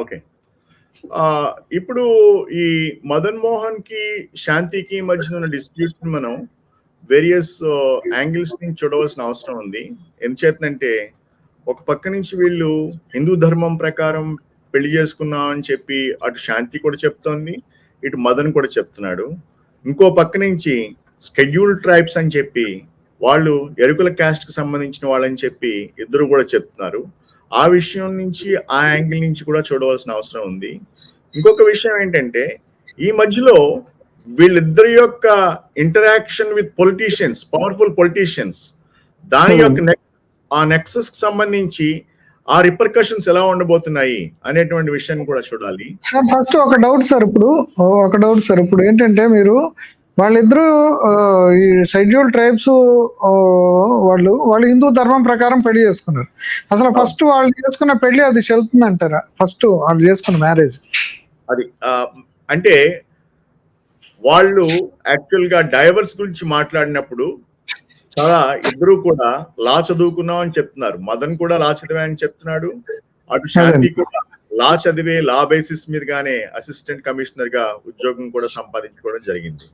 Okay. ఇప్పుడు ఈ మదన్ మోహన్ కి శాంతికి మధ్యన ఉన్న డిస్ప్యూట్ మనం వేరియస్ యాంగిల్స్ నుంచి చూడవలసిన అవసరం ఉంది. ఎందుచేతనంటే ఒక పక్క నుంచి వీళ్ళు హిందూ ధర్మం ప్రకారం పెళ్లి చేసుకున్నాం అని చెప్పి అటు శాంతి కూడా చెప్తోంది, ఇటు మదన్ కూడా చెప్తున్నాడు. ఇంకో పక్క నుంచి స్కెడ్యూల్ ట్రైబ్స్ అని చెప్పి వాళ్ళు ఎరుకుల క్యాస్ట్ కి సంబంధించిన వాళ్ళని చెప్పి ఇద్దరు కూడా చెప్తున్నారు. ఆ విషయం నుంచి ఆ యాంగిల్ నుంచి కూడా చూడవలసిన అవసరం ఉంది. ఇంకొక విషయం ఏంటంటే ఈ మధ్యలో వీళ్ళిద్దరి యొక్క interaction with politicians, powerful politicians, దాని యొక్క నెక్సస్ కి సంబంధించి ఆ రిపర్కషన్స్ ఎలా ఉండబోతున్నాయి అనేటువంటి విషయాన్ని కూడా చూడాలి. సార్ ఫస్ట్ ఒక డౌట్ సార్ ఇప్పుడు ఏంటంటే మీరు వాళ్ళిద్దరూ ఈ షెడ్యూల్ ట్రైబ్స్ వాళ్ళు హిందూ ధర్మం ప్రకారం పెళ్లి చేసుకున్నారు. అసలు ఫస్ట్ వాళ్ళు చేసుకున్న పెళ్లి అది చెల్తుంది అంటారా? ఫస్ట్ వాళ్ళు చేసుకున్న మ్యారేజ్ అది అంటే వాళ్ళు యాక్చువల్ గా డైవర్స్ గురించి మాట్లాడినప్పుడు చాలా ఇద్దరు కూడా లా చదువుకున్నాం అని చెప్తున్నారు. మదన్ కూడా లా చదివా అని చెప్తున్నాడు, అటు శాంతి కూడా లా చదివే లా బేసిస్ మీదగానే అసిస్టెంట్ కమిషనర్ గా ఉద్యోగం కూడా సంపాదించుకోవడం జరిగింది.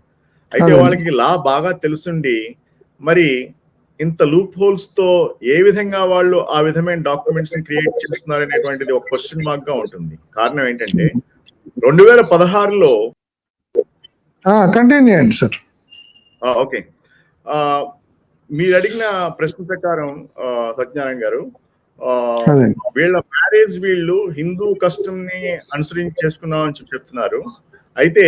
అయితే వాళ్ళకి లా బాగా తెలుసుండి మరి ఇంత లూప్ హోల్స్ తో ఏ విధంగా వాళ్ళు ఆ విధమైన డాక్యుమెంట్స్ క్రియేట్ చేస్తున్నారు అనేటువంటిది ఒక క్వశ్చన్ మార్క్ గా ఉంటుంది. కారణం ఏంటంటే 2016లో కంటిన్యూ సార్. ఓకే, మీరు అడిగిన ప్రశ్న ప్రకారం సత్యనారాయణ గారు, వీళ్ళ మ్యారేజ్ వీళ్ళు హిందూ కస్టమ్ ని అనుసరించి చేసుకున్నాం అని చెప్తున్నారు. అయితే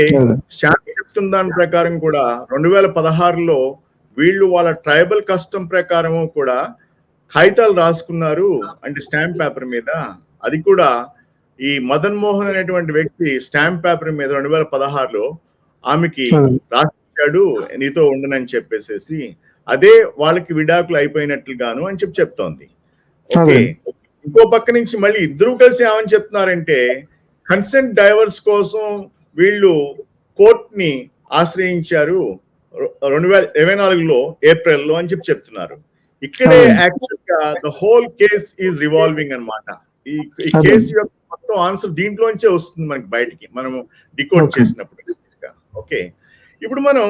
శాంతి చెప్తున్న దాని ప్రకారం కూడా 2016లో వీళ్ళు వాళ్ళ ట్రైబల్ కస్టమ్ ప్రకారం కూడా కాగితాలు రాసుకున్నారు, అంటే స్టాంప్ పేపర్ మీద. అది కూడా ఈ మదన్ మోహన్ అనేటువంటి వ్యక్తి స్టాంప్ పేపర్ మీద 2016లో ఆమెకి రాసిచ్చాడు, నీతో ఉండనని చెప్పేసేసి. అదే వాళ్ళకి విడాకులు అయిపోయినట్లుగాను అని చెప్తోంది. ఓకే, ఇంకో పక్క నుంచి మళ్ళీ ఇద్దరు కలిసి ఏమని చెప్తున్నారంటే కన్సెంట్ డైవర్స్ కోసం వీళ్ళు కోర్ట్ ని ఆశ్రయించారు 2024లో ఏప్రిల్లో అని చెప్తున్నారు. ఇక్కడే యాక్చువల్ గా the whole case is revolving అన్నమాట. ఈ కేసు యొక్క మొత్తం ఆన్సర్ దీంట్లోంచే వస్తుంది మనకి బయటికి, మనము డికోడ్ చేసినప్పుడు. ఓకే, ఇప్పుడు మనం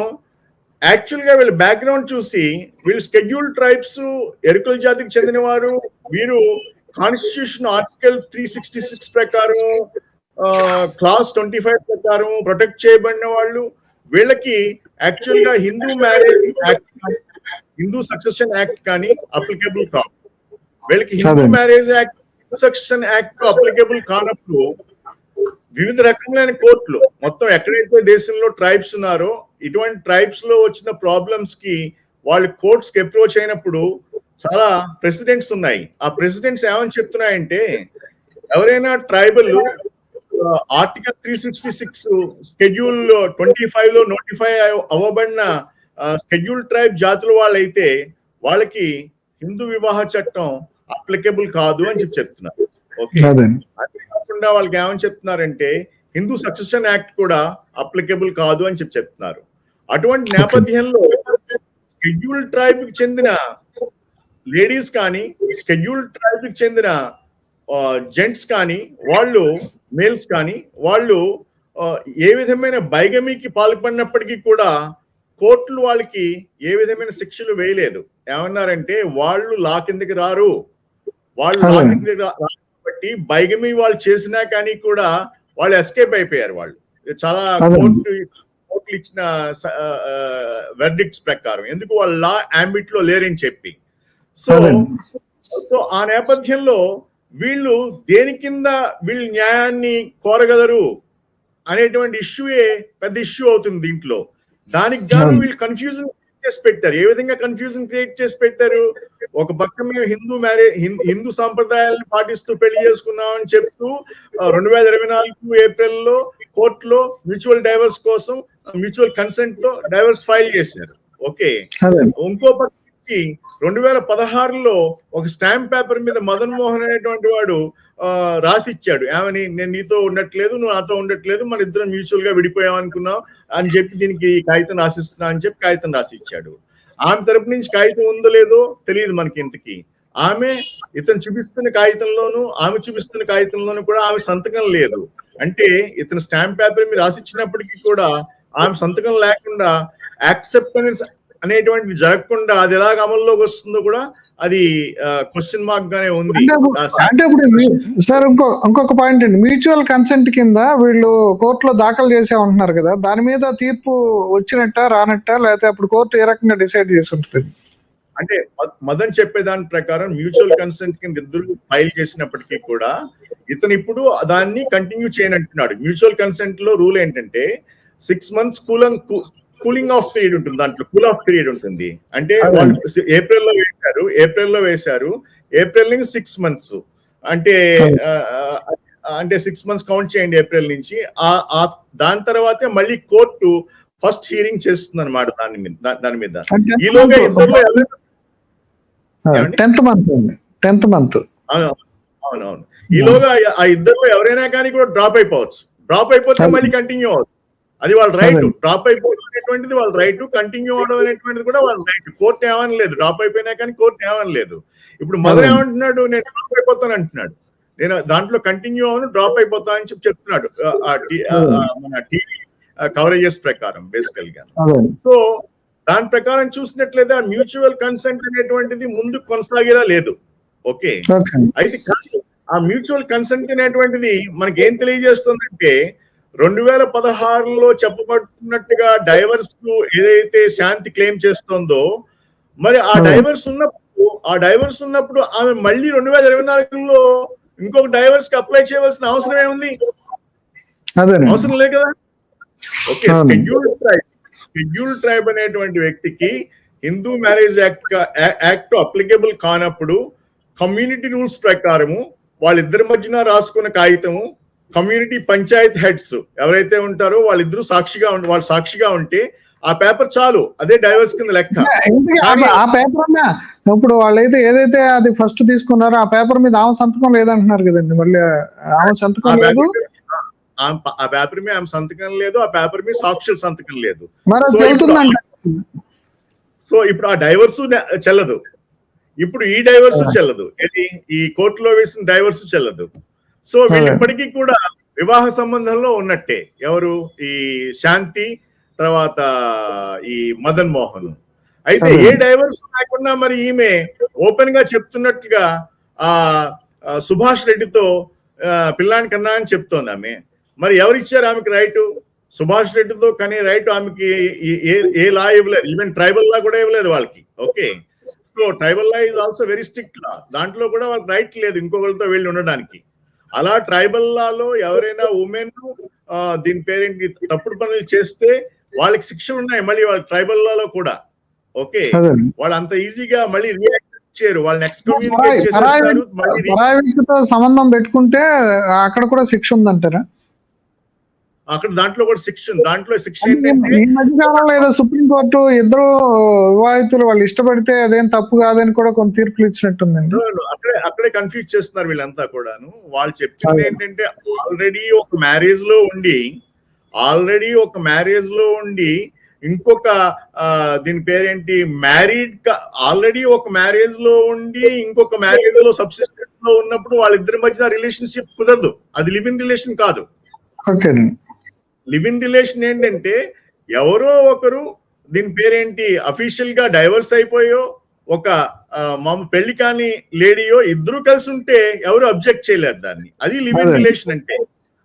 యాక్చువల్ గా వీళ్ళ బ్యాక్గ్రౌండ్ చూసి వీళ్ళు షెడ్యూల్ ట్రైబ్స్, ఎరుకల జాతికి చెందిన వారు. వీరు కాన్స్టిట్యూషన్ ఆర్టికల్ 366 ప్రకారం క్లాస్ 25 ప్రకారం ప్రొటెక్ట్ చేయబడిన వాళ్ళు. వీళ్ళకి యాక్చువల్ గా Hindu marriage act, Hindu succession act కానీ అప్లికేబుల్ కాదు. వీళ్ళకి Hindu marriage act, succession act applicable కానప్పుడు వివిధ రకములైన కోర్టులు మొత్తం ఎక్కడైతే దేశంలో ట్రైబ్స్ ఉన్నారో ఇటువంటి ట్రైబ్స్ లో వచ్చిన ప్రాబ్లమ్స్ కి వాళ్ళు కోర్ట్స్ కి అప్రోచ్ అయినప్పుడు చాలా ప్రెసిడెంట్స్ ఉన్నాయి. ఆ ప్రెసిడెంట్స్ ఏమని చెప్తున్నాయంటే ఎవరైనా ట్రైబల్ ఆర్టికల్ 366 షెడ్యూల్ 25లో నోటిఫై అవ్వబడిన షెడ్యూల్ ట్రైబ్ జాతుల వాళ్ళైతే వాళ్ళకి హిందూ వివాహ చట్టం అప్లికేబుల్ కాదు అని చెప్తున్నారు. ఓకే, అదే కాకుండా వాళ్ళకి ఏమని చెప్తున్నారంటే హిందూ సక్సెషన్ యాక్ట్ కూడా అప్లికేబుల్ కాదు అని చెప్తున్నారు. అటువంటి నేపథ్యంలో షెడ్యూల్ ట్రైబ్ కి చెందిన లేడీస్ కానీ, షెడ్యూల్ ట్రైబ్ కి చెందిన జెంట్స్ కానీ, వాళ్ళు మేల్స్ కానీ, వాళ్ళు ఏ విధమైన బైగమీకి పాల్పడినప్పటికీ కూడా కోర్టులు వాళ్ళకి ఏ విధమైన శిక్షలు వేయలేదు. ఏమన్నారంటే వాళ్ళు లా కిందకి రారు, వాళ్ళు లా కిందకి కాబట్టి బైగమీ వాళ్ళు చేసినా కానీ కూడా వాళ్ళు ఎస్కేప్ అయిపోయారు. వాళ్ళు చాలా కోర్టులు ఇచ్చిన వెర్డిక్ట్స్ ప్రకారం, ఎందుకు వాళ్ళు లా అంబిట్ లో లేరని చెప్పి. సో ఆ నేపథ్యంలో వీళ్ళు దేని కింద వీళ్ళు న్యాయాన్ని కోరగలరు అనేటువంటి ఇష్యూయే పెద్ద ఇష్యూ అవుతుంది దీంట్లో. దానికి గాను వీళ్ళు కన్ఫ్యూజన్ చేసి పెట్టారు. ఏ విధంగా కన్ఫ్యూజన్ క్రియేట్ చేసి పెట్టారు? ఒక పక్క మేము హిందూ సాంప్రదాయాలను పాటిస్తూ పెళ్లి చేసుకున్నాం అని చెప్తూ 2024 ఏప్రిల్లో కోర్టులో మ్యూచువల్ డైవర్స్ కోసం మ్యూచువల్ కన్సెంట్ తో డైవర్స్ ఫైల్ చేశారు. ఓకే, ఇంకో పక్క 2016లో ఒక స్టాంప్ పేపర్ మీద మదన్ మోహన్ అనేటువంటి వాడు రాసిచ్చాడు, ఏమని, నేను నీతో ఉండట్లేదు, నువ్వు నాతో ఉండట్లేదు, మన ఇద్దరం మ్యూచువల్ గా విడిపోయాం అనుకున్నాం అని చెప్పి దీనికి కాగితం రాసిస్తున్నా అని చెప్పి కాగితం రాసిచ్చాడు. ఆమె తరపు నుంచి కాగితం ఉందో లేదో తెలియదు మనకి ఇంతకి. ఆమె ఇతను చూపిస్తున్న కాగితంలోను ఆమె చూపిస్తున్న కాగితంలోను కూడా ఆమె సంతకం లేదు. అంటే ఇతను స్టాంప్ పేపర్ మీద రాసిచ్చినప్పటికీ కూడా ఆమె సంతకం లేకుండా యాక్సెప్టెన్స్ అనేటువంటిది జరగకుండా అది ఎలాగ అమల్లోకి వస్తుందో కూడా అది క్వశ్చన్ మార్క్ గానే ఉంది. అంటే ఇప్పుడు సార్ ఇంకొక పాయింట్ అండి, మ్యూచువల్ కన్సెంట్ కింద వీళ్ళు కోర్టులో దాఖలు చేసామంటున్నారు కదా, దాని మీద తీర్పు వచ్చినట్ట రానట్ట, లేకపోతే అప్పుడు కోర్టు ఏ రకంగా డిసైడ్ చేసి ఉంటుంది? అంటే మదన్ చెప్పే దాని ప్రకారం మ్యూచువల్ కన్సెంట్ కింద ఇద్దరు ఫైల్ చేసినప్పటికీ కూడా ఇతను ఇప్పుడు దాన్ని కంటిన్యూ చేయనంటున్నాడు. మ్యూచువల్ కన్సెంట్ లో రూల్ ఏంటంటే 6 months కూలింగ్ ఆఫ్ పీరియడ్ ఉంటుంది, దాంట్లో కూల్ ఆఫ్ పీరియడ్ ఉంటుంది. అంటే ఏప్రిల్లో వేశారు, ఏప్రిల్ నుంచి 6 months అంటే 6 months కౌంట్ చేయండి ఏప్రిల్ నుంచి. దాని తర్వాతే మళ్ళీ కోర్టు ఫస్ట్ హీరింగ్ చేస్తుంది అనమాట దాని మీద. ఈలోగా ఇద్దరు 10th month అవునవును, ఈలోగా ఆ ఇద్దరు ఎవరైనా కానీ కూడా డ్రాప్ అయిపోతే మళ్ళీ కంటిన్యూ అవుతుంది. అది వాళ్ళ రైట్. డ్రాప్ అయిపోవడం అనేటువంటిది వాళ్ళ రైట్, కంటిన్యూ అవడం అనేటువంటిది కూడా వాళ్ళ రైట్. కోర్టు ఏమని లేదు, డ్రాప్ అయిపోయినా కానీ కోర్టు ఏమని లేదు. ఇప్పుడు మదర్ ఏమంటున్నాడు, నేను డ్రాప్ అయిపోతాను అంటున్నాడు, నేను దాంట్లో కంటిన్యూ అవను డ్రాప్ అయిపోతానని చెప్తున్నాడు మన టీవీ కవరేజెస్ ప్రకారం బేసికల్ గా. సో దాని ప్రకారం చూసినట్లయితే ఆ మ్యూచువల్ కన్సెంట్ అనేటువంటిది ముందు కొనసాగేలా లేదు. ఓకే, అయితే ఆ మ్యూచువల్ కన్సెంట్ అనేటువంటిది మనకి ఏం తెలియజేస్తుందంటే 2016లో చెప్పబడుతున్నట్టుగా డైవర్స్ ఏదైతే శాంతి క్లెయిమ్ చేస్తుందో, మరి ఆ డైవర్స్ ఉన్నప్పుడు ఆమె మళ్ళీ 2024లో ఇంకొక డైవర్స్ కి అప్లై చేయవలసిన అవసరం ఏముంది? అవసరం లేదు కదా. ఓకే, షెడ్యూల్ ట్రైబ్ అనేటువంటి వ్యక్తికి హిందూ మ్యారేజ్ యాక్ట్ అప్లికేబుల్ కానప్పుడు కమ్యూనిటీ రూల్స్ ప్రకారము వాళ్ళిద్దరి మధ్యన రాసుకున్న కాగితము కమ్యూనిటీ పంచాయత్ హెడ్స్ ఎవరైతే ఉంటారో వాళ్ళిద్దరూ సాక్షిగా ఉంటే ఆ పేపర్ చాలు, అదే డైవర్స్ కింద లెక్క. ఆ పేపర్ ఇప్పుడు వాళ్ళైతే ఏదైతే అది ఫస్ట్ తీసుకున్నారో ఆ పేపర్ మీద ఆమె సంతకం లేదంటున్నారు కదండి. మళ్ళీ ఆమె సంతకం లేదు, ఆ పేపర్ మీద ఆమె సంతకం లేదు, ఆ పేపర్ మీద సాక్షుల సంతకం లేదు. సో ఇప్పుడు ఆ డైవర్స్ చెల్లదు, ఇప్పుడు ఈ డైవర్స్ చెల్లదు, ఈ కోర్టులో వేసిన డైవర్స్ చెల్లదు. సో వీళ్ళు ఇప్పటికీ కూడా వివాహ సంబంధంలో ఉన్నట్టే. ఎవరు? ఈ శాంతి తర్వాత ఈ మదన్ మోహన్. అయితే ఏ డైవర్స్ లేకుండా మరి ఈమె ఓపెన్ గా చెప్తున్నట్టుగా సుభాష్ రెడ్డితో పిల్లాని కన్నా అని చెప్తోంది ఆమె. మరి ఎవరిచ్చారు ఆమెకి రైట్? సుభాష్ రెడ్డితో కానీ రైట్ ఆమెకి ఏ లా ఇవ్వలేదు, ఈవెన్ ట్రైబల్ లా కూడా ఇవ్వలేదు వాళ్ళకి. Okay, so tribal law is also very strict law, దాంట్లో కూడా వాళ్ళకి రైట్ లేదు ఇంకొకరితో వెళ్ళి ఉండడానికి. అలా ట్రైబల్ లాలో ఎవరైనా ఉమెన్ దీని పేరేంటి తప్పుడు పనులు చేస్తే వాళ్ళకి శిక్ష ఉన్నాయి మళ్ళీ వాళ్ళ ట్రైబల్ లాలో కూడా. ఓకే, వాళ్ళు అంత ఈజీగా మళ్ళీ రియాక్ట్ చేయరు, వాళ్ళని ఎక్స్కమ్యూనికేట్ చేసేస్తారు. సంబంధం పెట్టుకుంటే అక్కడ కూడా శిక్ష ఉందంటారా? అక్కడ దాంట్లో శిక్ష ఏంటంటే ఈ మధ్యకాలంలో ఏదో సుప్రీంకోర్టు ఇద్దరు వివాహితులు వాళ్ళు ఇష్టపడితే అదేం తప్పు కాదని కూడా కొన్ని తీర్పులు ఇచ్చినట్టుందండి. అక్కడే కన్ఫ్యూజ్ చేస్తున్నారు వీళ్ళంతా కూడాను. వాళ్ళు చెప్పింది ఏంటంటే ఆల్రెడీ ఒక మ్యారేజ్ లో ఉండి ఇంకొక దీని పేరేంటి ఆల్రెడీ ఒక మ్యారేజ్ లో ఉండి ఇంకొక మ్యారేజ్ లో సబ్సిస్టెన్స్ లో ఉన్నప్పుడు వాళ్ళిద్దరి మధ్య రిలేషన్షిప్ కుదరదు, అది లివ్ ఇన్ రిలేషన్ కాదు. లివ్ ఇన్ రిలేషన్ ఏంటంటే ఎవరో ఒకరు దీని పేరేంటి అఫీషియల్ గా డైవర్స్ అయిపోయో ఒక పెళ్లి కాని లేడీయో ఇద్దరు కలిసి ఉంటే ఎవరు అబ్జెక్ట్ చేయలేరు దాన్ని, అది లివ్ ఇన్ రిలేషన్ అంటే.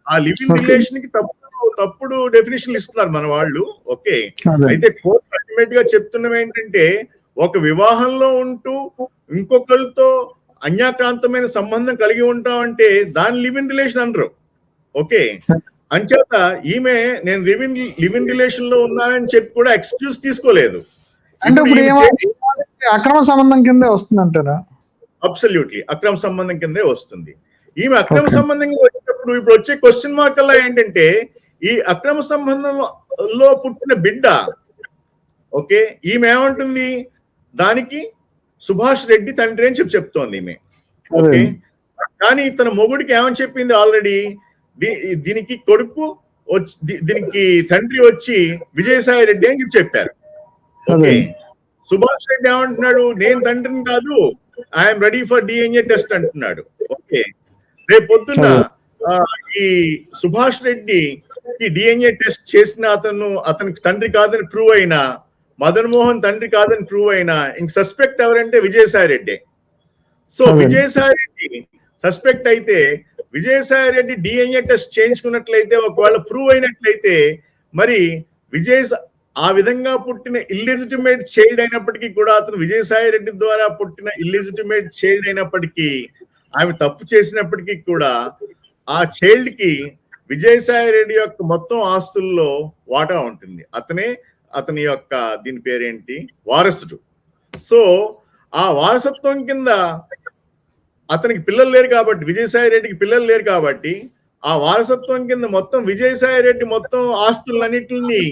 ఆ లివ్ ఇన్ రిలేషన్ కి తప్పుడు డెఫినేషన్ ఇస్తున్నారు మన వాళ్ళు. ఓకే, అయితే కోర్టు అల్టిమేట్ గా చెప్తున్నవి ఏంటంటే ఒక వివాహంలో ఉంటూ ఇంకొకరితో అన్యాక్రాంతమైన సంబంధం కలిగి ఉంటామంటే దాన్ని లివ్ ఇన్ రిలేషన్ అనరు. ఓకే, అంచేత ఈమె నేను లివ్ ఇన్ రిలేషన్ లో ఉన్నానని చెప్పి కూడా ఎక్స్క్యూజ్ తీసుకోలేదు. అంటే అక్రమ సంబంధం కిందే వస్తుంది అంటారా? అబ్సల్యూట్లీ అక్రమ సంబంధం కిందే వస్తుంది. ఈమె అక్రమ సంబంధం వచ్చేటప్పుడు ఇప్పుడు వచ్చే క్వశ్చన్ మార్క్ అలా ఏంటంటే ఈ అక్రమ సంబంధంలో పుట్టిన బిడ్డ, ఓకే, ఈమె ఏమంటుంది దానికి సుభాష్ రెడ్డి తండ్రి అని చెప్తోంది ఈమె. ఓకే, కానీ తన మొగుడికి ఏమని చెప్పింది ఆల్రెడీ, దీనికి కొడుకు దీనికి తండ్రి వచ్చి విజయసాయి రెడ్డి అని చెప్పారు. ఓకే, సుభాష్ రెడ్డి ఏమంటున్నాడు, నేను తండ్రిని కాదు I'm ready for DNA test అంటున్నాడు. ఓకే, రేపు పొద్దున్న ఈ సుభాష్ రెడ్డి ఈ డిఎన్ఏ టెస్ట్ చేసిన అతనికి తండ్రి కాదని ప్రూవ్ అయినా, మదన్ మోహన్ తండ్రి కాదని ప్రూవ్ అయినా, ఇంక సస్పెక్ట్ ఎవరంటే విజయసాయి రెడ్డి. సో విజయసాయి రెడ్డి సస్పెక్ట్ అయితే, విజయసాయి రెడ్డి డిఎన్ఏ టెస్ట్ చేయించుకున్నట్లయితే, ఒకవేళ ప్రూవ్ అయినట్లయితే, మరి ఆ విధంగా పుట్టిన ఇల్లిజిటిమేట్ చైల్డ్ అయినప్పటికీ కూడా, అతను విజయసాయి రెడ్డి ద్వారా పుట్టిన ఇల్లిజిటిమేట్ చైల్డ్ అయినప్పటికీ, ఆమె తప్పు చేసినప్పటికీ కూడా ఆ చైల్డ్ కి విజయసాయి రెడ్డి యొక్క మొత్తం ఆస్తుల్లో వాటా ఉంటుంది. అతని యొక్క దీని పేరేంటి, వారసుడు. సో ఆ వారసత్వం కింద అతనికి పిల్లలు లేరు కాబట్టి, విజయసాయి రెడ్డికి పిల్లలు లేరు కాబట్టి, ఆ వారసత్వం కింద మొత్తం విజయసాయి రెడ్డి మొత్తం ఆస్తులన్నిటిని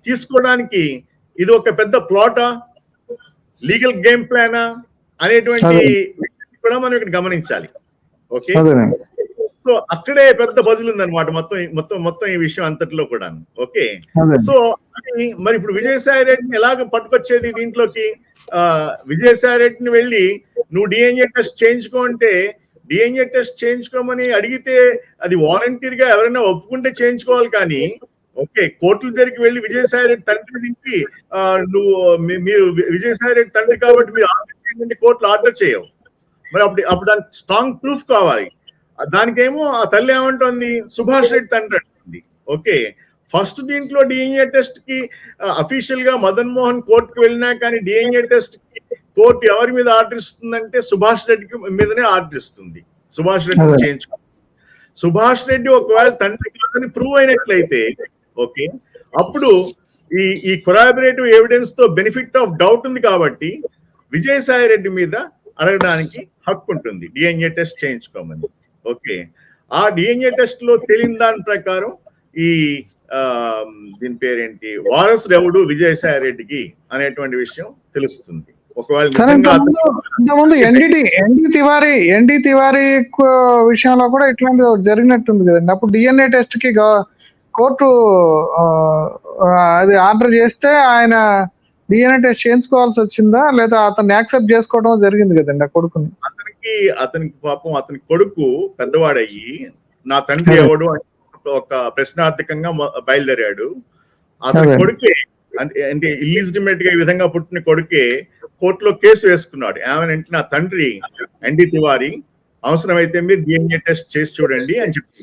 తీసుకోవడానికి ఇది ఒక పెద్ద ప్లాటా, లీగల్ గేమ్ ప్లానా అనేటువంటి కూడా మనం ఇక్కడ గమనించాలి. ఓకే, సో అక్కడే పెద్ద బజులు ఉందన్నమాట మొత్తం ఈ విషయం అంతట్లో కూడా. ఓకే, సో అది మరి ఇప్పుడు విజయసాయి రెడ్డిని ఎలాగ పట్టుకొచ్చేది దీంట్లోకి? విజయసాయి రెడ్డిని వెళ్ళి నువ్వు డిఎన్ఏ టెస్ట్ చేయించుకో అంటే, డిఎన్ఏ టెస్ట్ చేయించుకోమని అడిగితే అది వాలంటీర్ గా ఎవరైనా ఒప్పుకుంటే చేయించుకోవాలి. కానీ ఓకే, కోర్టుల దగ్గరికి వెళ్ళి విజయసాయి రెడ్డి తండ్రిని దింపి మీరు విజయసాయి రెడ్డి తండ్రి కాబట్టి మీరు ఆర్డర్ చేయండి, కోర్టులు ఆర్డర్ చేయవు. మరి అప్పుడు దానికి స్ట్రాంగ్ ప్రూఫ్ కావాలి. దానికేమో ఆ తల్లి ఏమంటుంది, సుభాష్ రెడ్డి తండ్రి అంటుంది. ఓకే, ఫస్ట్ దీంట్లో డిఎన్ఏ టెస్ట్ కి అఫీషియల్ గా మదన్ మోహన్ కోర్టుకు వెళ్ళినా కానీ డిఎన్ఏ టెస్ట్ కి కోర్టు ఎవరి మీద ఆర్డర్ ఇస్తుందంటే సుభాష్ రెడ్డికి మీదనే ఆర్డర్ ఇస్తుంది. సుభాష్ రెడ్డి చేయించుకో. సుభాష్ రెడ్డి ఒకవేళ తండ్రి కాదని ప్రూవ్ అయినట్లయితే, ఓకే, అప్పుడు ఈ కొరాబరేటివ్ ఎవిడెన్స్ తో బెనిఫిట్ ఆఫ్ డౌట్ ఉంది కాబట్టి విజయసాయి రెడ్డి మీద అడగడానికి హక్కు ఉంటుంది డిఎన్ఏ టెస్ట్ చేయించుకోమని. ఓకే, ఆ డిఎన్ఏ టెస్ట్ లో తెలియని దాని ప్రకారం దీని పేరేంటి, వారసుడు ఎవడు విజయసాయి రెడ్డికి అనేటువంటి విషయం తెలుస్తుంది. ఒకవేళ ఎన్డి తివారీ విషయంలో కూడా ఇట్లాంటిది జరిగినట్టుంది కదండి. అప్పుడు డిఎన్ఏ టెస్ట్ కి కోర్టు అది ఆర్డర్ చేస్తే ఆయన డిఎన్ఏ టెస్ట్ చేయించుకోవాల్సి వచ్చిందా, లేదా అతన్ని యాక్సెప్ట్ చేసుకోవడం జరిగింది కదండి ఆ కొడుకుని? అతనికి పాపం అతని కొడుకు పెద్దవాడయ్యి నా తండ్రి ఎవడు అని ఒక ప్రశ్నార్థకంగా బయలుదేరాడు. అతని కొడుకే అంటే ఇల్లిజిటిమేట్ గా ఈ విధంగా పుట్టిన కొడుకే కోర్టులో కేసు వేసుకున్నాడు. ఏమనంటే నా తండ్రి ఎన్డి తివారీ, అవసరమైతే మీరు డిఎన్ఏ టెస్ట్ చేసి చూడండి అని చెప్పి.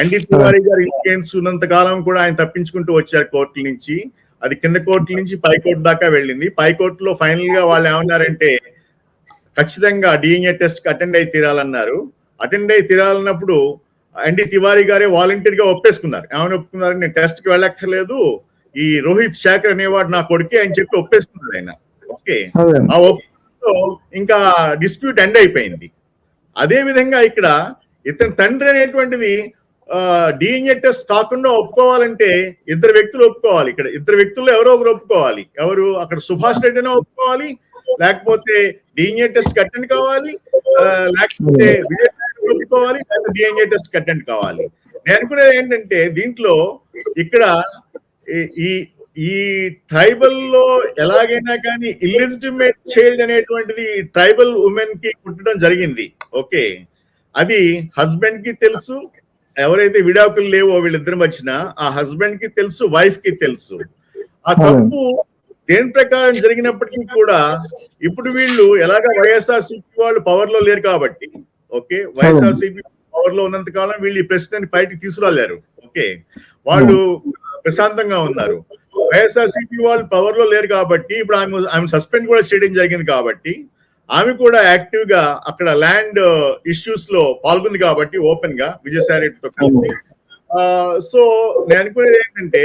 ఎన్డి తివారీ గారు ఇన్ఫ్లుయెన్స్ ఉన్నంత కాలం కూడా ఆయన తప్పించుకుంటూ వచ్చారు కోర్టుల నుంచి. అది కింద కోర్టుల నుంచి పై కోర్టు దాకా వెళ్ళింది. పై కోర్టులో ఫైనల్ గా వాళ్ళు ఏమన్నారంటే ఖచ్చితంగా డిఎన్ఏ టెస్ట్ కి అటెండ్ అయి తీరాలన్నారు. అటెండ్ అయి తీరాలన్నప్పుడు ఎన్డి తివారీ గారే వాలంటీర్ గా ఒప్పేసుకున్నారు. ఏమైనా ఒప్పుకున్నారు, నేను టెస్ట్ కి వెళ్ళక్కర్లేదు, ఈ రోహిత్ శేఖర్ అనేవాడు నా కొడుకే అని చెప్పి ఒప్పేసుకున్నారు ఆయన. ఓకే, ఆ ఒప్పుతో ఇంకా డిస్ప్యూట్ ఎండ్ అయిపోయింది. అదే విధంగా ఇక్కడ ఇతని తండ్రి అనేటువంటిది డిఎన్ఏ టెస్ట్ కాకుండా ఒప్పుకోవాలంటే ఇద్దరు వ్యక్తులు ఒప్పుకోవాలి. ఇక్కడ ఇద్దరు వ్యక్తుల్లో ఎవరో ఒకరు ఒప్పుకోవాలి. ఎవరు? అక్కడ సుభాష్ రెడ్డి అయినా ఒప్పుకోవాలి, లేకపోతే డిఎన్ఏ టెస్ట్ అటెండ్ కావాలి, లేకపోతే విజయసాయి ఒప్పుకోవాలి, లేకపోతే డిఎన్ఏ టెస్ట్ అటెండ్ కావాలి. నేను అనుకునేది ఏంటంటే దీంట్లో ఇక్కడ ఈ ట్రైబల్ లో ఎలాగైనా కానీ ఇల్లిజిటిమేట్ చైల్డ్ అనేటువంటిది ట్రైబల్ ఉమెన్ కి పుట్టడం జరిగింది. ఓకే, అది హస్బెండ్ కి తెలుసు, ఎవరైతే విడాకులు లేవో వీళ్ళిద్దరి మధ్యన ఆ హస్బెండ్ కి తెలుసు, వైఫ్ కి తెలుసు. ఆ తప్పు దేని ప్రకారం జరిగినప్పటికీ కూడా ఇప్పుడు వీళ్ళు ఎలాగా వైఎస్ఆర్సీపీ వాళ్ళు పవర్ లో లేరు కాబట్టి, ఓకే, వైఎస్ఆర్సీపీ పవర్ లో ఉన్నంత కాలం వీళ్ళు ఈ ప్రశ్నని బయటికి తీసుకురాలేరు. ఓకే, వాళ్ళు ప్రశాంతంగా ఉన్నారు. వైఎస్ఆర్సీపీ వాళ్ళు పవర్ లో లేరు కాబట్టి ఇప్పుడు ఆమె సస్పెండ్ కూడా చేయడం జరిగింది కాబట్టి ఆమె కూడా యాక్టివ్ గా అక్కడ ల్యాండ్ ఇష్యూస్ లో పాల్గొంది కాబట్టి ఓపెన్ గా విజయసాయి రెడ్డితో కలిసి. సో నేను అనుకునేది ఏంటంటే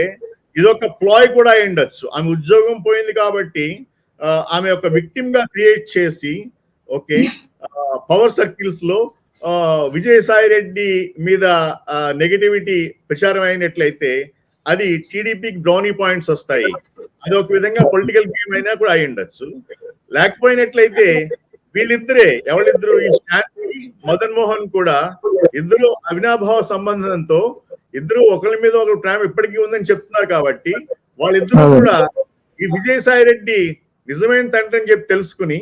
ఇదొక ప్లాయ్ కూడా అయి ఉండొచ్చు. ఆమె ఉద్యోగం పోయింది కాబట్టి ఆమె ఒక విక్టిమ్ గా క్రియేట్ చేసి, ఓకే, పవర్ సర్కిల్స్ లో విజయసాయి రెడ్డి మీద నెగటివిటీ ప్రచారం అయినట్లయితే అది టీడీపీకి బ్రౌనీ పాయింట్స్ వస్తాయి. అది ఒక విధంగా పొలిటికల్ గేమ్ అయినా కూడా అయి ఉండొచ్చు. లేకపోయినట్లయితే వీళ్ళిద్దరే ఎవరిద్దరు, ఈ శాంతి మదన్ మోహన్ కూడా ఇద్దరు అవినాభావ సంబంధంతో ఇద్దరు ఒకరి మీద ఒకరు ప్రేమ ఇప్పటికీ ఉందని చెప్తున్నారు కాబట్టి వాళ్ళిద్దరూ కూడా ఈ విజయసాయి రెడ్డి నిజమైన తండ్రి అని చెప్పి తెలుసుకుని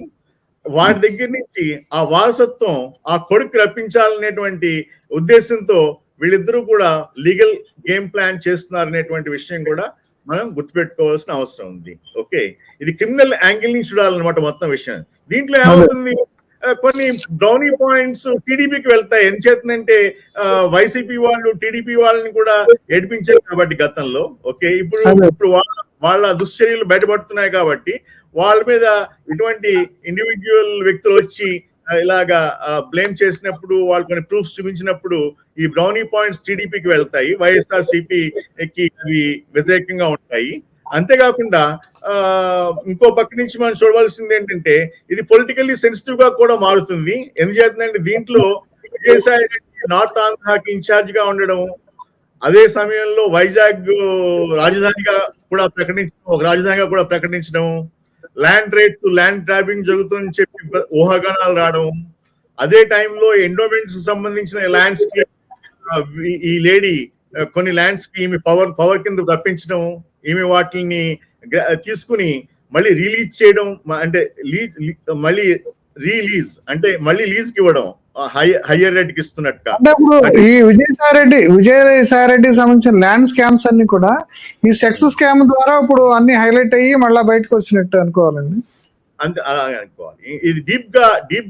వాడి దగ్గర నుంచి ఆ వారసత్వం ఆ కొడుకు రప్పించాలనేటువంటి ఉద్దేశంతో వీళ్ళిద్దరూ కూడా లీగల్ గేమ్ ప్లాన్ చేస్తున్నారు అనేటువంటి విషయం కూడా మనం గుర్తుపెట్టుకోవాల్సిన అవసరం ఉంది. ఓకే, ఇది క్రిమినల్ యాంగిల్ నుంచి చూడాలన్నమాట మొత్తం విషయం. దీంట్లో ఏమవుతుంది, కొన్ని బ్రౌనీ పాయింట్స్ టీడీపీకి వెళ్తాయి. ఎంచేతంటే వైసీపీ వాళ్ళు టీడీపీ వాళ్ళని కూడా ఏడిపించారు కాబట్టి గతంలో. ఓకే, ఇప్పుడు వాళ్ళ దుశ్చర్యలు బయటపడుతున్నాయి కాబట్టి వాళ్ళ మీద ఇటువంటి ఇండివిజువల్ వ్యక్తులు వచ్చి ఇలాగా బ్లేమ్ చేసినప్పుడు, వాళ్ళు కొన్ని ప్రూఫ్స్ చూపించినప్పుడు ఈ బ్రౌనీ పాయింట్స్ టీడీపీకి వెళ్తాయి, వైఎస్ఆర్ సిపికి అవి వ్యతిరేకంగా ఉంటాయి. అంతేకాకుండా ఇంకో పక్క నుంచి మనం చూడవలసింది ఏంటంటే ఇది పొలిటికల్లీ సెన్సిటివ్ గా కూడా మారుతుంది. ఎందుచేతంటే దీంట్లో విజయసాయి రెడ్డి నార్త్ ఆంధ్రాకి ఇన్ఛార్జ్ గా ఉండడం, అదే సమయంలో వైజాగ్ రాజధానిగా కూడా ప్రకటించడం, ల్యాండ్ రేట్స్ ల్యాండ్ ట్రాపింగ్ జరుగుతుందని చెప్పి ఊహాగానాలు రావడం, అదే టైంలో ఎండోమెంట్స్ సంబంధించిన ల్యాండ్స్ కి ఈ లేడీ కొన్ని ల్యాండ్స్ కి ఈమె పవర్ కింద తప్పించడం, ఈమె వాటిని తీసుకుని మళ్ళీ రిలీజ్ చేయడం, అంటే మళ్ళీ లీజ్ కి ఇవ్వడం హయ్యర్ రేట్ కి ఇస్తున్నట్టుగా. ఈ విజయసాయి రెడ్డి సంబంధించిన ల్యాండ్ స్కామ్స్ అన్ని కూడా ఈ సెక్స్ స్కామ్ ద్వారా ఇప్పుడు అన్ని హైలైట్ అయ్యి మళ్ళీ బయటకు వచ్చినట్టు అనుకోవాలండి. అంతే, అలాగే అనుకోవాలి. ఇది డీప్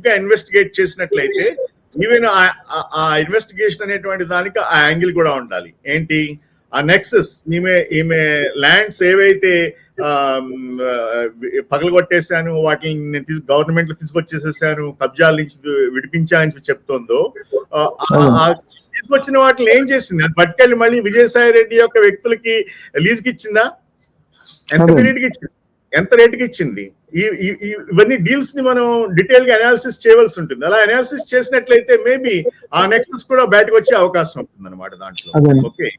గా ఇన్వెస్టిగేట్ చేసినట్లయితే ఈవెన్ ఆ ఇన్వెస్టిగేషన్ అనేటువంటి దానికి ఆ యాంగిల్ కూడా ఉండాలి. ఏంటి ఆ నెక్సస్, ఈమె ల్యాండ్స్ ఏవైతే పగలగొట్టేశాను, వాటిని గవర్నమెంట్ లో తీసుకొచ్చేసేసాను, కబ్జాల నుంచి విడిపించాలని చెప్తుందో, తీసుకొచ్చిన వాటిని ఏం చేసింది? అది పట్టుకెళ్ళి మళ్ళీ విజయసాయి రెడ్డి యొక్క వ్యక్తులకి లీజ్కి ఇచ్చిందా? ఎంత రేటుకి ఇచ్చింది? ఇవన్నీ డీల్స్ ని మనం డీటెయిల్ గా అనాలిసిస్ చేయవలసి ఉంటుంది. అలా అనాలిసిస్ చేసినట్లయితే మేబీ ఆ నెక్సస్ కూడా బయటకు వచ్చే అవకాశం ఉంటుంది అనమాట దాంట్లో. ఓకే,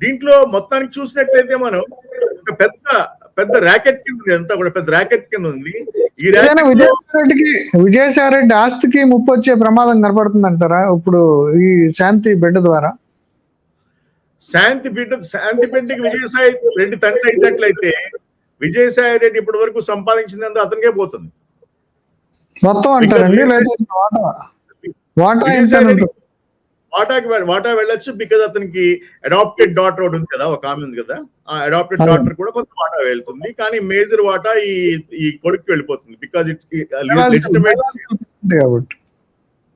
దీంట్లో మొత్తానికి చూసినట్లయితే మనం ఒక పెద్ద ర్యాకెట్ కింద ఉంది, అంతా కూడా పెద్ద ర్యాకెట్ కింద ఉంది. ఈ విజయసాయి రెడ్డి ఆస్తికి ముప్పు వచ్చే ప్రమాదం కనపడుతుంది అంటారా ఇప్పుడు ఈ శాంతి బిడ్డ ద్వారా? శాంతి బిడ్డకి విజయసాయి రెడ్డి తండ్రి అయినట్లయితే విజయసాయి రెడ్డి ఇప్పటి వరకు సంపాదించిందంతా అతనికే పోతుంది మొత్తం అంటారండి. వాటా వెళ్ళొచ్చు, బికాజ్ అతనికి అడాప్టెడ్ డాటర్ ఒకటి ఉంది కదా, ఒక ఆమె ఉంది కదా, ఆ అడాప్టెడ్ డాటర్ కూడా కొంత వాటా వెళ్తుంది. కానీ మేజర్ వాటా ఈ కొడుకు వెళ్ళిపోతుంది. బికాజ్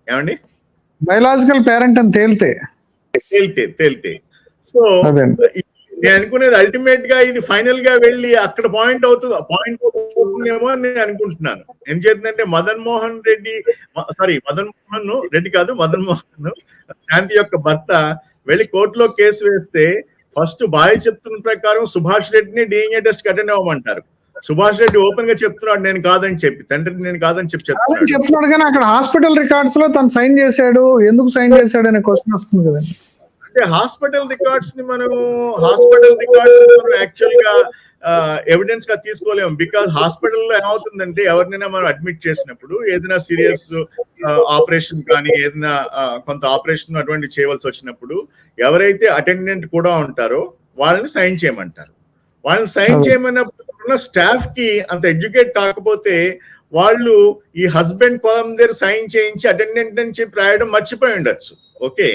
ఏమండి బయలాజికల్ పేరెంట్ అని తేలితే. సో నేను అనుకునేది అల్టిమేట్ గా ఇది ఫైనల్ గా వెళ్ళి అక్కడ పాయింట్ అవుతుందేమో అని నేను అనుకుంటున్నాను. ఏం చేస్తుందంటే మదన్ మోహన్ శాంతి యొక్క భర్త వెళ్ళి కోర్టులో కేసు వేస్తే ఫస్ట్ భార్య చెప్తున్న ప్రకారం సుభాష్ రెడ్డిని డిఎన్ఏ టెస్ట్ అటెండ్ అవ్వమంటారు. సుభాష్ రెడ్డి ఓపెన్ గా చెప్తున్నాడు నేను కాదని చెప్పి, తండ్రిని నేను కాదని చెప్తున్నాడు. కానీ అక్కడ హాస్పిటల్ రికార్డ్స్ లో తను సైన్ చేశాడు, ఎందుకు సైన్ చేశాడు అనే క్వశ్చన్ వస్తుంది కదండి. హాస్పిటల్ రికార్డ్స్ యాక్చువల్ గా ఎవిడెన్స్ గా తీసుకోలేము. బికాస్ హాస్పిటల్లో ఏమవుతుందంటే ఎవరినైనా మనం అడ్మిట్ చేసినప్పుడు ఏదైనా సీరియస్ ఆపరేషన్ కానీ ఏదైనా కొంత ఆపరేషన్ అటువంటి చేయవలసి వచ్చినప్పుడు ఎవరైతే అటెండెంట్ కూడా ఉంటారో వాళ్ళని సైన్ చేయమంటారు. వాళ్ళని సైన్ చేయమన్నప్పుడు స్టాఫ్ కి అంత ఎడ్యుకేట్ కాకపోతే వాళ్ళు ఈ హస్బెండ్ కాలం దగ్గర సైన్ చేయించి అటెండెంట్ అని చెప్పి రాయడం మర్చిపోయి ఉండొచ్చు. ఓకే,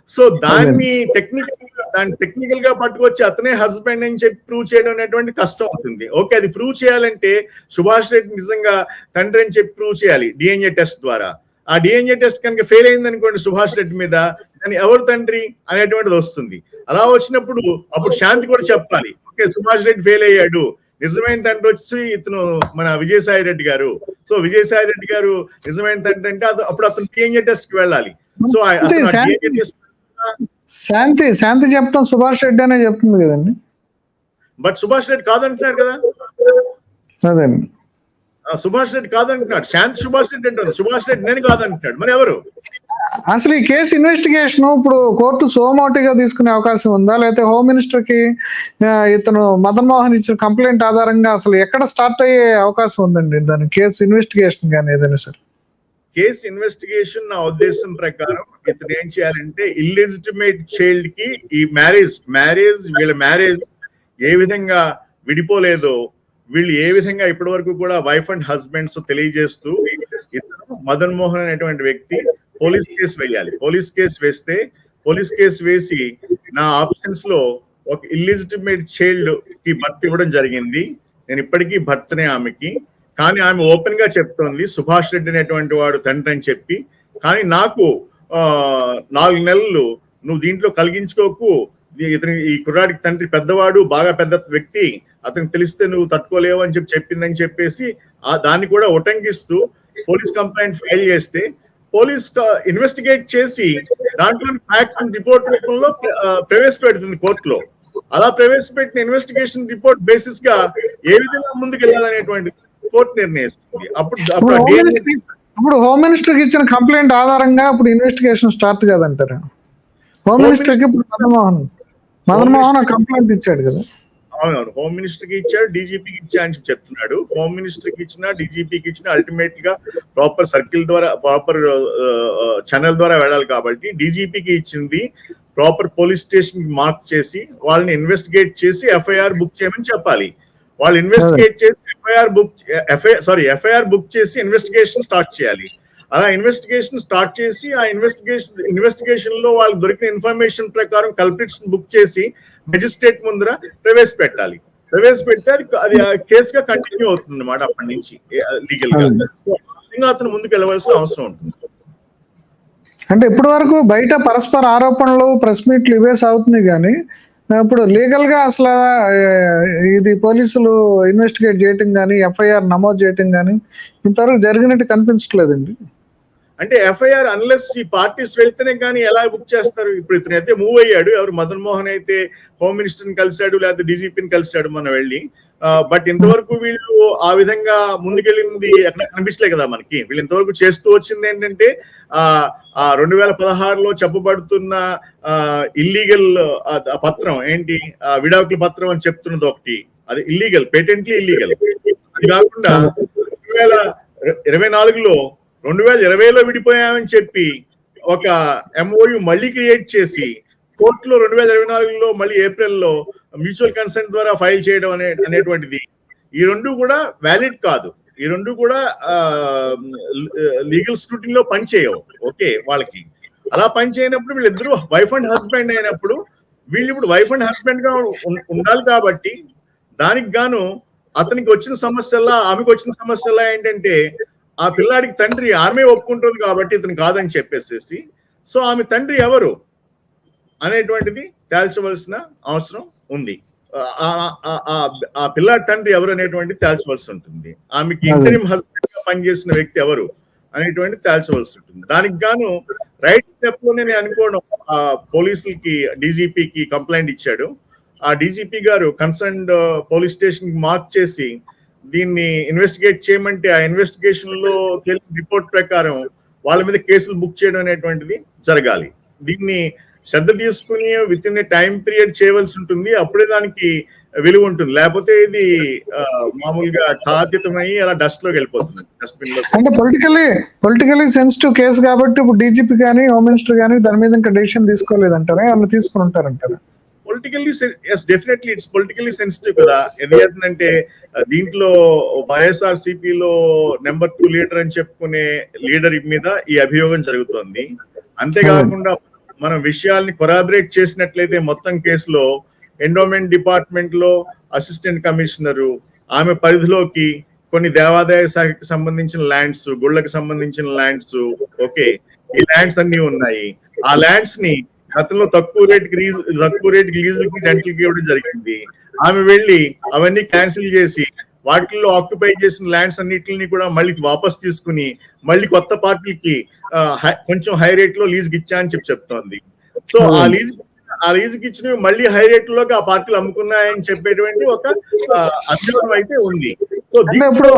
సో దాన్ని టెక్నికల్ గా పట్టుకొచ్చి అతనే హస్బెండ్ అని చెప్పి ప్రూవ్ చేయడం అనేటువంటి కష్టం అవుతుంది. ఓకే, అది ప్రూవ్ చేయాలంటే సుభాష్ రెడ్డి నిజంగా తండ్రి అని చెప్పి ప్రూవ్ చేయాలి డిఎన్ఏ టెస్ట్ ద్వారా. ఆ డిఎన్ఏ టెస్ట్ కనుక ఫెయిల్ అయింది అనుకోండి సుభాష్ రెడ్డి మీద, దాని ఎవరు తండ్రి అనేటువంటిది వస్తుంది. అలా వచ్చినప్పుడు అప్పుడు శాంతి కూడా చెప్పాలి, ఓకే సుభాష్ రెడ్డి ఫెయిల్ అయ్యాడు, నిజమైన తండ్రి వచ్చి ఇతను మన విజయసాయి రెడ్డి గారు. సో విజయసాయి రెడ్డి గారు నిజమైన తండ్రి అంటే అప్పుడు అతను డిఎన్ఏ టెస్ట్ కి వెళ్ళాలి. సో శాంతి చెప్తాం సుభాష్ రెడ్డి అనే చెప్తుంది కదండి. బట్ సుభాష్ రెడ్డి కాదంటున్నాడు కదా. అదండి, సుభాష్ రెడ్డి కాదంటున్నాడు, శాంతి సుభాష్ రెడ్డి అంటారు, సుభాష్ రెడ్డి నేను కాదంటున్నాడు. మరి ఎవరు? అసలు ఈ కేసు ఇన్వెస్టిగేషన్ ఇప్పుడు కోర్టు సోమోటిగా తీసుకునే అవకాశం ఉందా, లేకపోతే హోమ్ మినిస్టర్ కి ఇతను మదన్ మోహన్ ఇచ్చిన కంప్లైంట్ ఆధారంగా అసలు ఎక్కడ స్టార్ట్ అయ్యే అవకాశం ఉందండి దాని కేసు ఇన్వెస్టిగేషన్ కానీ ఏదైనా సరే? కేసు ఇన్వెస్టిగేషన్ నా ఉద్దేశం ప్రకారం ఇతను ఏం చేయాలంటే ఇల్లిజిటిమేట్ చైల్డ్ కి ఈ వీళ్ళ మ్యారేజ్ ఏ విధంగా విడిపోలేదో, వీళ్ళు ఏ విధంగా ఇప్పటి వరకు కూడా వైఫ్ అండ్ హస్బెండ్స్ తెలియజేస్తూ మదన్ మోహన్ అనేటువంటి వ్యక్తి పోలీస్ కేసు వేయాలి. పోలీస్ కేసు వేస్తే పోలీస్ కేసు వేసి నా ఆప్షన్స్ లో ఒక ఇల్లిజిటిమేట్ చైల్డ్ కి భర్త ఇవ్వడం జరిగింది. నేను ఇప్పటికీ భర్తనే ఆమెకి. కానీ ఆమె ఓపెన్ గా చెప్తోంది సుభాష్ రెడ్డి అనేటువంటి వాడు తండ్రి అని చెప్పి. కానీ నాకు 4 నెలలు నువ్వు దీంట్లో కలిగించుకోకు, ఇతని ఈ కుర్రాడికి తండ్రి పెద్దవాడు, బాగా పెద్ద వ్యక్తి, అతనికి తెలిస్తే నువ్వు తట్టుకోలేవు అని చెప్పిందని చెప్పేసి దాన్ని కూడా ఉటంకిస్తూ పోలీస్ కంప్లైంట్ ఫైల్ చేస్తే పోలీస్ ఇన్వెస్టిగేట్ చేసి దాంట్లో ఫ్యాక్ట్స్ రిపోర్ట్ రూపంలో ప్రవేశపెడుతుంది కోర్టులో. అలా ప్రవేశపెట్టిన ఇన్వెస్టిగేషన్ రిపోర్ట్ బేసిస్ గా ఏ విధంగా ముందుకు వెళ్ళాలనేటువంటి కోర్టు నిర్ణయిస్తుంది. అప్పుడు హోమ్ మినిస్టర్ కి ఇచ్చిన కంప్లైంట్ ఆధారంగా ఇప్పుడు ఇన్వెస్టిగేషన్ స్టార్ట్ కాదంటారు. హోమ్ మినిస్టర్ కి ఇప్పుడు మదన్ మోహన్ కంప్లైంట్ ఇచ్చాడు కదా. అవునవును, హోమ్ మినిస్టర్ కి ఇచ్చాడు, డీజీపీకి ఇచ్చా అని చెప్తున్నాడు. హోమ్ మినిస్టర్ కి ఇచ్చినా డీజీపీకి ఇచ్చినా అల్టిమేట్ గా ప్రాపర్ సర్కిల్ ద్వారా ప్రాపర్ ఛానల్ ద్వారా వెళ్ళాలి. కాబట్టి డీజీపీకి ఇచ్చింది ప్రాపర్ పోలీస్ స్టేషన్ కి మార్క్ చేసి వాళ్ళని ఇన్వెస్టిగేట్ చేసి ఎఫ్ఐఆర్ బుక్ చేయమని చెప్పాలి. వాళ్ళు ఇన్వెస్టిగేట్ చేసి ఎఫ్ఐఆర్ బుక్ చేసి ఇన్వెస్టిగేషన్ స్టార్ట్ చేయాలి. అలా ఇన్వెస్టిగేషన్ స్టార్ట్ చేసి ఆ ఇన్వెస్టిగేషన్ లో వాళ్ళకి దొరికిన ఇన్ఫర్మేషన్ ప్రకారం కల్ప్రిట్స్ బుక్ చేసి మెజిస్ట్రేట్ ముందర ప్రవేశపెట్టాలి. ప్రవేశపెడితే అది కేసుగా కంటిన్యూ అవుతుంది అన్నమాట. అప్పటి నుంచి లీగల్ గా అతను ముందుకు వెళ్ళవలసిన అవసరం ఉంటుంది. అంటే ఇప్పటి వరకు బయట పరస్పర ఆరోపణలు, ప్రెస్ మీట్లు ఇవే సాగుతున్నాయి. కానీ ఇప్పుడు లీగల్ గా అసలు ఇది పోలీసులు ఇన్వెస్టిగేట్ చేయటం కానీ ఎఫ్ఐఆర్ నమోదు చేయటం కానీ ఇంతవరకు జరిగినట్టు కనిపించట్లేదండి. అంటే ఎఫ్ఐఆర్ అన్లెస్ ఈ పార్టీస్ వెళ్తేనే కానీ ఎలా బుక్ చేస్తారు? ఇప్పుడు ఇతను అయితే మూవ్ అయ్యాడు, ఎవరు మదన్ మోహన్ అయితే హోమ్ మినిస్టర్ ని కలిశాడు, లేకపోతే డీజీపీని కలిశాడు మనం వెళ్ళి. బట్ ఇంతవరకు వీళ్ళు ఆ విధంగా ముందుకెళ్ళింది ఎక్కడ కనిపించలే కదా మనకి. వీళ్ళు ఇంతవరకు చేస్తూ వచ్చింది ఏంటంటే 2016లో చెప్పబడుతున్న ఇల్లీగల్ పత్రం ఏంటి, విడాకుల పత్రం అని చెప్తున్నది ఒకటి, అది ఇల్లీగల్, పేటెంట్లీ ఇల్లీగల్. అది కాకుండా 2024లో 2020లో విడిపోయామని చెప్పి ఒక ఎంఓయు మళ్ళీ క్రియేట్ చేసి కోర్టులో 2024లో మళ్ళీ ఏప్రిల్లో మ్యూచువల్ కన్సెంట్ ద్వారా ఫైల్ చేయడం అనేటువంటిది, ఈ రెండు కూడా వ్యాలిడ్ కాదు. ఈ రెండు కూడా లీగల్ స్క్రూటినీలో పనిచేయవు. ఓకే, వాళ్ళకి అలా పనిచేయనప్పుడు వీళ్ళిద్దరూ వైఫ్ అండ్ హస్బెండ్ అయినప్పుడు వీళ్ళు ఇప్పుడు వైఫ్ అండ్ హస్బెండ్ గా ఉండాలి. కాబట్టి దానికి గాను అతనికి వచ్చిన సమస్యల్లా ఆమెకు వచ్చిన సమస్యల్లా ఏంటంటే ఆ పిల్లాడికి తండ్రి ఆమె ఒప్పుకుంటుంది కాబట్టి ఇతను కాదని చెప్పేసేసి, సో ఆమె తండ్రి ఎవరు అనేటువంటిది తేల్చవలసిన అవసరం ఉంది. ఆ పిల్లాడి తండ్రి ఎవరు అనేటువంటి తేల్చవలసి ఉంటుంది. ఆమెకి ఇంటరిమ్ హస్బెండ్ గా పనిచేసిన వ్యక్తి ఎవరు అనేటువంటి తేల్చవలసి ఉంటుంది. దానికి గాను రైట్ స్టెప్ లోనే నేను అనుకోవడం, పోలీసులకి డీజీపీకి కంప్లైంట్ ఇచ్చాడు. ఆ డీజీపీ గారు కన్సర్న్డ్ పోలీస్ స్టేషన్ కి మార్క్ చేసి దీన్ని ఇన్వెస్టిగేట్ చేయమంటే ఆ ఇన్వెస్టిగేషన్ లో తెలిసిన రిపోర్ట్ ప్రకారం వాళ్ళ మీద కేసులు బుక్ చేయడం అనేటువంటిది జరగాలి. దీన్ని శ్రద్ధ తీసుకుని with in a time period చేయవలసి ఉంటుంది. అప్పుడే దానికి విలువ ఉంటుంది. లేకపోతే ఇది మామూలుగా ఠాతితమై అలా డస్ట్ లోకి వెళ్ళిపోతుంది, డస్ట్బిన్ లో. అంటే పొలిటికలీ సెన్సిటివ్ కేసు కాబట్టి ఇప్పుడు డీజీపీ కానీ హోమ్ మినిస్టర్ కానీ దాని మీద ఇంకా డెసిషన్ తీసుకోలేదంటారా, ఏమన్నా తీసుకుని ఉంటారంటారా? డెఫినెట్లీ ఇట్స్ పొలిటికలీ సెన్సిటివ్ కదా. ఎందుకంటే దీంట్లో వైఎస్ఆర్సీపీలో నెంబర్ 2 లీడర్ అని చెప్పుకునే లీడర్ మీద ఈ అభియోగం జరుగుతోంది. అంతేకాకుండా మనం విషయాల్ని కొరాబరేట్ చేసినట్లయితే మొత్తం కేసులో ఎండోమెంట్ డిపార్ట్మెంట్ లో అసిస్టెంట్ కమిషనరు, ఆమె పరిధిలోకి కొన్ని దేవాదాయ శాఖకి సంబంధించిన ల్యాండ్స్, గుళ్ళకి సంబంధించిన ల్యాండ్స్, ఓకే, ఈ ల్యాండ్స్ అన్ని ఉన్నాయి. ఆ ల్యాండ్స్ ని గతంలో తక్కువ రేట్ లీజులకి రెంట్లకి ఇవ్వడం జరిగింది. ఆమె వెళ్ళి అవన్నీ క్యాన్సిల్ చేసి వాటిల్లో ఆక్యుపై చేసిన ల్యాండ్స్ అన్నిటిని కూడా మళ్ళీ వాపస్ తీసుకుని మళ్ళీ కొత్త పార్టీలకి కొంచెం హై రేట్ లో లీజుకి ఇచ్చా అని చెప్తోంది. సో ఆ లీజుకి ఇచ్చినవి మళ్ళీ హై రేట్ లోకి ఆ పార్టీలు అమ్ముకున్నాయని చెప్పేటువంటి ఒక అభియోగం అయితే ఉంది. సో ఇప్పుడు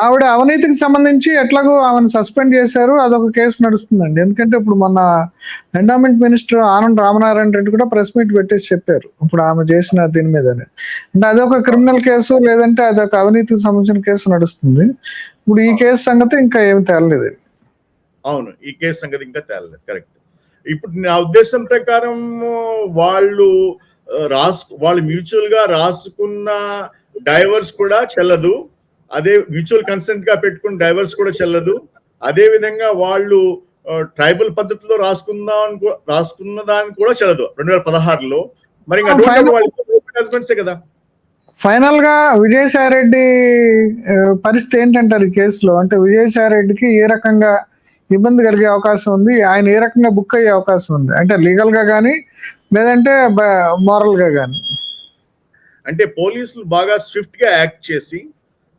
ఆవిడ అవినీతికి సంబంధించి ఎట్లాగో ఆమెను సస్పెండ్ చేశారు, అదొక కేసు నడుస్తుందండి. ఎందుకంటే ఇప్పుడు మొన్న ఎండోమెంట్ మినిస్టర్ ఆనంద్ రామనారాయణ రెడ్డి కూడా ప్రెస్ మీట్ పెట్టేసి చెప్పారు ఇప్పుడు ఆమె చేసిన దీని మీదనే. అంటే అదొక క్రిమినల్ కేసు, లేదంటే అదొక అవినీతికి సంబంధించిన కేసు నడుస్తుంది. ఇప్పుడు ఈ కేసు సంగతి ఇంకా ఏమి తేలలేదు. అవును, ఈ కేసు సంగతి ఇంకా తేలలేదు, కరెక్ట్. ఇప్పుడు నా ఉద్దేశం ప్రకారం వాళ్ళు మ్యూచువల్ గా రాసుకున్న డైవర్స్ కూడా చెల్లదు, అదే మ్యూచువల్ కన్సెంట్ గా పెట్టుకున్న డైవర్స్ కూడా చెల్లదు, అదే విధంగా వాళ్ళు ట్రైబల్ పద్ధతిలో రాసుకున్న దాన్ని కూడా చెల్లదు 2016లో. మరి ఇంకా అటువంటి వాళ్ళు హస్బెండ్సే కదా. ఫైనల్ గా విజయసాయి రెడ్డి పరిస్థితి ఏంటంటారు ఈ కేసులో? అంటే విజయసాయి రెడ్డికి ఏ రకంగా ఇబ్బంది కలిగే అవకాశం ఉంది? ఆయన ఏ రకంగా బుక్ అయ్యే అవకాశం ఉంది? అంటే లీగల్ గా కానీ లేదంటే మోరల్ గా కానీ? అంటే పోలీసులు బాగా స్విఫ్ట్ గా యాక్ట్ చేసి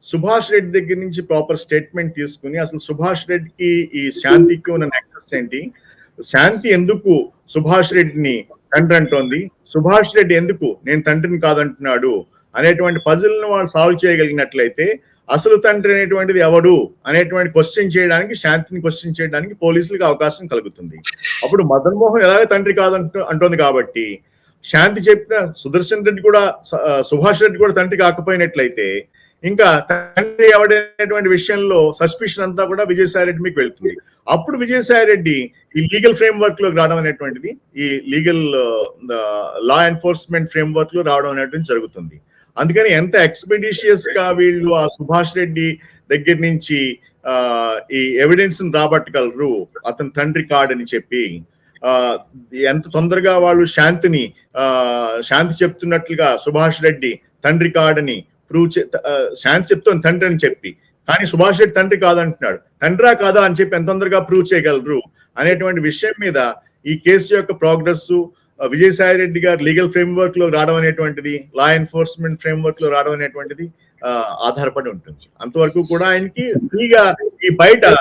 సుభాష్ రెడ్డి దగ్గర నుంచి ప్రాపర్ స్టేట్మెంట్ తీసుకుని అసలు సుభాష్ రెడ్డికి ఈ శాంతికి ఉన్న నెక్సెస్ ఏంటి, శాంతి ఎందుకు సుభాష్ రెడ్డిని తండ్రి అంటోంది, సుభాష్ రెడ్డి ఎందుకు నేను తండ్రిని కాదంటున్నాడు అనేటువంటి పజిల్ని వాళ్ళు సాల్వ్ చేయగలిగినట్లయితే అసలు తండ్రి అనేటువంటిది ఎవడు అనేటువంటి క్వశ్చన్ చేయడానికి, శాంతిని క్వశ్చన్ చేయడానికి పోలీసులకు అవకాశం కలుగుతుంది. అప్పుడు మదన్ మోహన్ ఎలాగ తండ్రి అంటోంది కాబట్టి శాంతి చెప్పిన సుదర్శన్ రెడ్డి కూడా సుభాష్ రెడ్డి కూడా తండ్రి కాకపోయినట్లయితే ఇంకా తండ్రి ఎవడనేటువంటి విషయంలో సస్పిషన్ అంతా కూడా విజయసాయి రెడ్డి మీకు వెళ్తుంది. అప్పుడు విజయసాయి రెడ్డి ఈ లీగల్ ఫ్రేమ్ వర్క్ లోకి రావడం అనేటువంటిది, ఈ legal law enforcement frame work లో రావడం అనేటువంటి జరుగుతుంది. అందుకని ఎంత ఎక్స్పెడిషియస్ గా వీళ్ళు ఆ సుభాష్ రెడ్డి దగ్గర నుంచి ఈ ఎవిడెన్స్ రాబట్టగలరు అతని తండ్రి కాడని చెప్పి, ఎంత తొందరగా వాళ్ళు శాంతి చెప్తున్నట్లుగా సుభాష్ రెడ్డి తండ్రి కాడని శాంతి చెప్తుంది తండ్రి అని చెప్పి, కానీ సుభాష్ రెడ్డి తండ్రి కాదంటున్నాడు, తండ్రా కాదా అని చెప్పి ఎంత తొందరగా ప్రూవ్ చేయగలరు అనేటువంటి విషయం మీద ఈ కేసు యొక్క ప్రోగ్రెస్ విజయసాయి రెడ్డి గారు లీగల్ ఫ్రేమ్ వర్క్ లో రావడం అనేటువంటిది, లా ఎన్ఫోర్స్మెంట్ ఫ్రేమ్ వర్క్ లో రావడం అనేటువంటిది ఆధారపడి ఉంటుంది. అంతవరకు కూడా ఆయనకి ఫ్రీగా ఈ బయట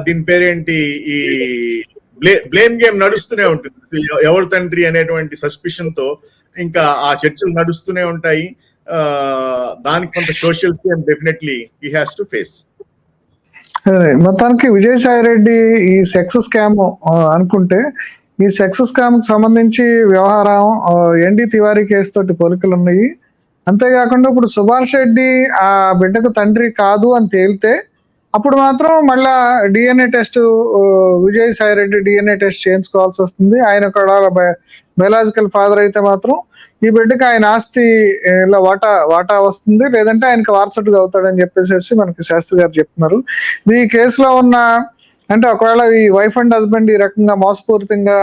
దీని పేరేంటి ఈ బ్లేమ్ గేమ్ నడుస్తూనే ఉంటుంది. ఎవరు తండ్రి అనేటువంటి సస్పిషన్ తో ఇంకా ఆ చర్చలు నడుస్తూనే ఉంటాయి. దానికి కొంత social scheme definitely he has to face. మొత్తానికి విజయసాయి రెడ్డి ఈ సెక్స్ స్కామ్ అనుకుంటే ఈ సెక్స్ స్కామ్ కి సంబంధించి వ్యవహారం ఎన్డీ తివారీ కేసు తోటి పోలికలు ఉన్నాయి. అంతేకాకుండా ఇప్పుడు సుభాష్ రెడ్డి ఆ బిడ్డకు తండ్రి కాదు అని తేలితే అప్పుడు మాత్రం మళ్ళా DNA test, Vijayasai Reddy DNA test చేయించుకోవాల్సి వస్తుంది. ఆయన కూడా బయలాజికల్ ఫాదర్ అయితే మాత్రం ఈ బిడ్డకి ఆయన ఆస్తి వాటా వస్తుంది, లేదంటే ఆయనకి వారసుడుగా అవుతాడని చెప్పేసి మనకి శాస్త్రి గారు చెప్తున్నారు. ఈ కేసులో ఉన్న అంటే ఒకవేళ ఈ వైఫ్ అండ్ హస్బెండ్ ఈ రకంగా మోసపూరితంగా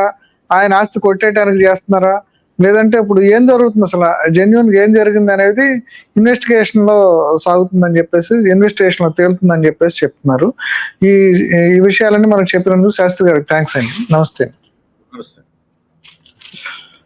ఆయన ఆస్తి కొట్టేయడానికి చేస్తున్నారా, లేదంటే ఇప్పుడు ఏం జరుగుతుంది, అసలు జెన్యున్ ఏం జరిగింది అనేది ఇన్వెస్టిగేషన్ లో సాగుతుందని చెప్పేసి, ఇన్వెస్టిగేషన్ లో తేలుతుందని చెప్పేసి చెప్తున్నారు. ఈ విషయాలన్నీ మనకు చెప్పినందుకు శాస్త్రి గారికి థ్యాంక్స్ అండి. నమస్తే.